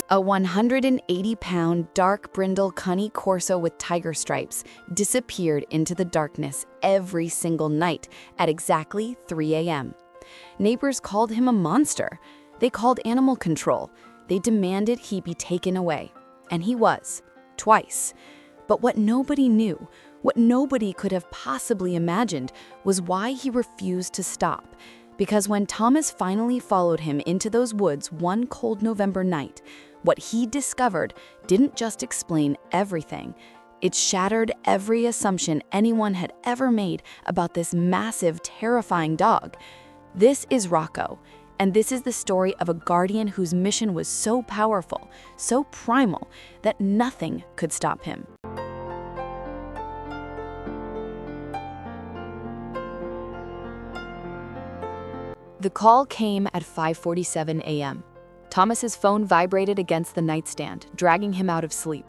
A 180-pound dark brindle Cane Corso with tiger stripes disappeared into the darkness every single night at exactly 3 a.m. Neighbors called him a monster. They called animal control. They demanded he be taken away. And he was, twice. But what nobody knew, what nobody could have possibly imagined, was why he refused to stop. Because when Thomas finally followed him into those woods one cold November night, what he discovered didn't just explain everything. It shattered every assumption anyone had ever made about this massive, terrifying dog. This is Rocco, and this is the story of a guardian whose mission was so powerful, so primal, that nothing could stop him. The call came at 5:47 a.m. Thomas's phone vibrated against the nightstand, dragging him out of sleep.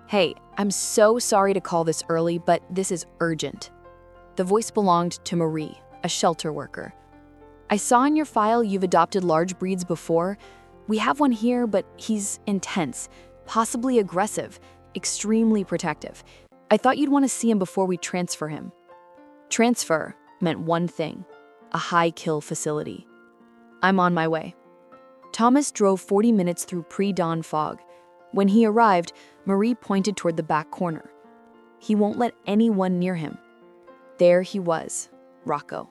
"Hey, I'm so sorry to call this early, but this is urgent." The voice belonged to Marie, a shelter worker. "I saw in your file you've adopted large breeds before. We have one here, but he's intense, possibly aggressive, extremely protective. I thought you'd want to see him before we transfer him." Transfer meant one thing: a high-kill facility. "I'm on my way." Thomas drove 40 minutes through pre-dawn fog. When he arrived, Marie pointed toward the back corner. "He won't let anyone near him." There he was, Rocco.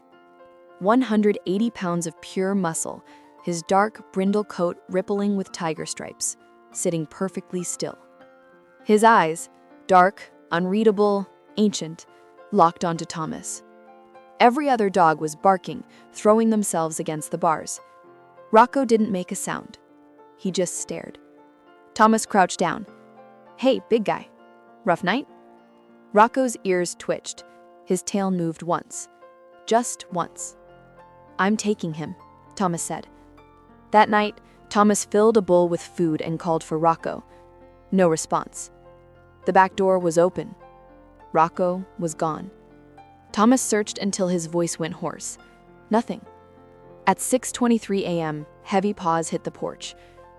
180 pounds of pure muscle, his dark brindle coat rippling with tiger stripes, sitting perfectly still. His eyes, dark, unreadable, ancient, locked onto Thomas. Every other dog was barking, throwing themselves against the bars. Rocco didn't make a sound. He just stared. Thomas crouched down. "Hey, big guy. Rough night?" Rocco's ears twitched. His tail moved once. Just once. "I'm taking him," Thomas said. That night, Thomas filled a bowl with food and called for Rocco. No response. The back door was open. Rocco was gone. Thomas searched until his voice went hoarse. Nothing. At 6:23 a.m., heavy paws hit the porch.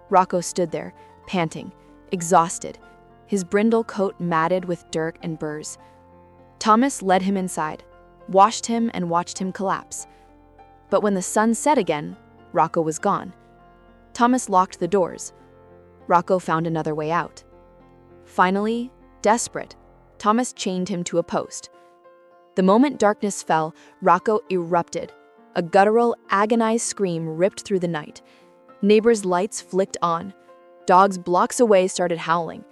Rocco stood there, panting, exhausted, his brindle coat matted with dirt and burrs. Thomas led him inside, washed him and watched him collapse. But when the sun set again, Rocco was gone. Thomas locked the doors. Rocco found another way out. Finally, desperate, Thomas chained him to a post. The moment darkness fell, Rocco erupted. A guttural, agonized scream ripped through the night. Neighbors' lights flicked on. Dogs blocks away started howling.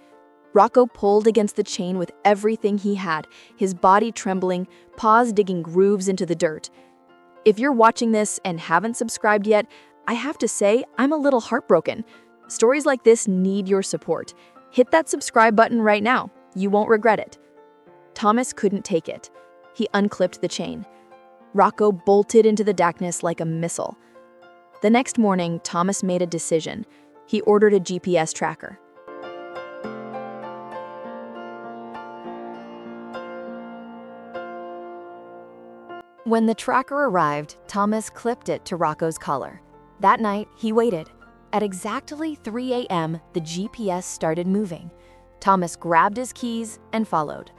Rocco pulled against the chain with everything he had, his body trembling, paws digging grooves into the dirt. If you're watching this and haven't subscribed yet, I have to say I'm a little heartbroken. Stories like this need your support. Hit that subscribe button right now. You won't regret it. Thomas couldn't take it. He unclipped the chain. Rocco bolted into the darkness like a missile. The next morning, Thomas made a decision. He ordered a GPS tracker. When the tracker arrived, Thomas clipped it to Rocco's collar. That night, he waited. At exactly 3 a.m., the GPS started moving. Thomas grabbed his keys and followed.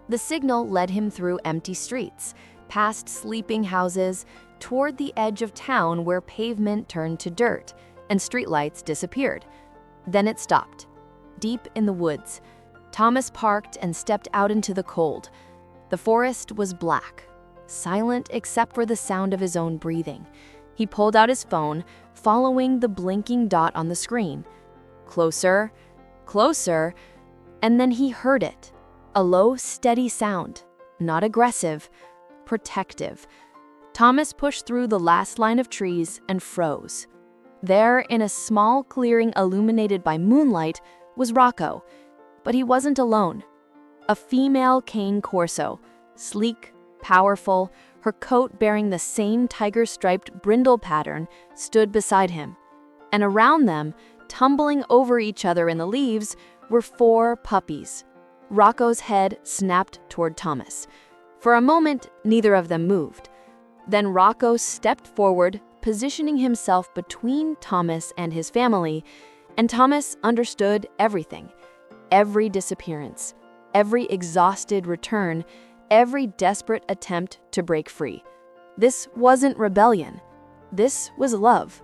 The signal led him through empty streets, past sleeping houses, toward the edge of town where pavement turned to dirt and streetlights disappeared. Then it stopped. Deep in the woods, Thomas parked and stepped out into the cold. The forest was black, silent except for the sound of his own breathing. He pulled out his phone, following the blinking dot on the screen. Closer, closer, and then he heard it. A low, steady sound, not aggressive, protective. Thomas pushed through the last line of trees and froze. There, in a small clearing illuminated by moonlight, was Rocco. But he wasn't alone. A female Cane Corso, sleek, powerful, her coat bearing the same tiger-striped brindle pattern, stood beside him. And around them, tumbling over each other in the leaves, were 4 puppies. Rocco's head snapped toward Thomas. For a moment, neither of them moved. Then Rocco stepped forward, positioning himself between Thomas and his family, And Thomas understood everything. Every disappearance, every exhausted return, every desperate attempt to break free. This wasn't rebellion. This was love.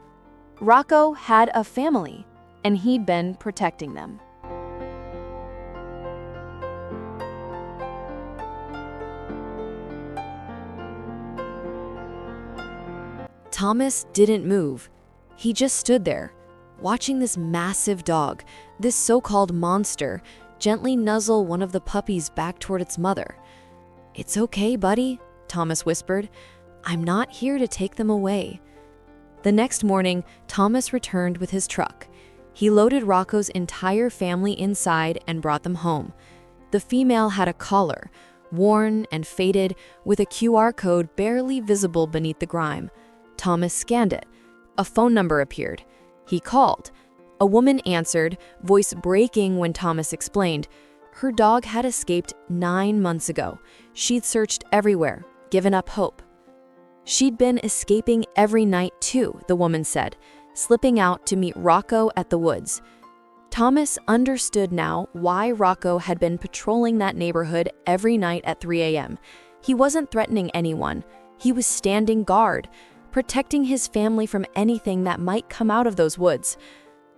Rocco had a family, and he'd been protecting them. Thomas didn't move. He just stood there, watching this massive dog, this so-called monster, gently nuzzle one of the puppies back toward its mother. "It's okay, buddy," Thomas whispered. "I'm not here to take them away." The next morning, Thomas returned with his truck. He loaded Rocco's entire family inside and brought them home. The female had a collar, worn and faded, with a QR code barely visible beneath the grime. Thomas scanned it. A phone number appeared. He called. A woman answered, voice breaking when Thomas explained. Her dog had escaped 9 months ago. She'd searched everywhere, given up hope. She'd been escaping every night too, the woman said, slipping out to meet Rocco at the woods. Thomas understood now why Rocco had been patrolling that neighborhood every night at 3 a.m. He wasn't threatening anyone. He was standing guard, protecting his family from anything that might come out of those woods.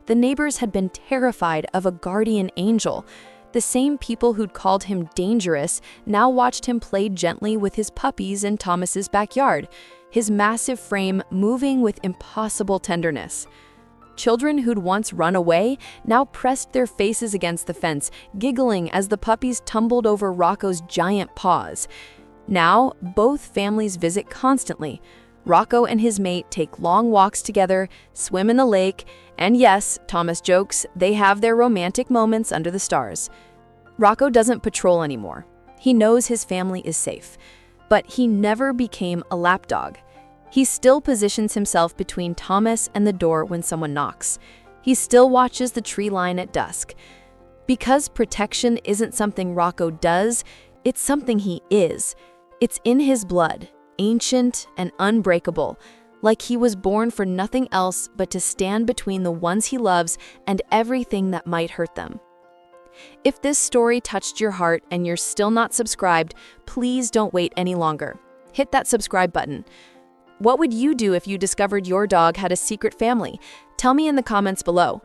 The neighbors had been terrified of a guardian angel. The same people who'd called him dangerous now watched him play gently with his puppies in Thomas's backyard, his massive frame moving with impossible tenderness. Children who'd once run away now pressed their faces against the fence, giggling as the puppies tumbled over Rocco's giant paws. Now, both families visit constantly. Rocco and his mate take long walks together, swim in the lake, and yes, Thomas jokes, they have their romantic moments under the stars. Rocco doesn't patrol anymore. He knows his family is safe, but he never became a lapdog. He still positions himself between Thomas and the door when someone knocks. He still watches the tree line at dusk. Because protection isn't something Rocco does, it's something he is. It's in his blood. Ancient and unbreakable, like he was born for nothing else but to stand between the ones he loves and everything that might hurt them. If this story touched your heart and you're still not subscribed, please don't wait any longer. Hit that subscribe button. What would you do if you discovered your dog had a secret family? Tell me in the comments below.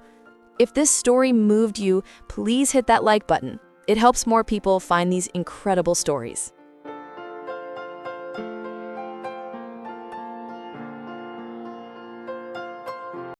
If this story moved you, please hit that like button. It helps more people find these incredible stories.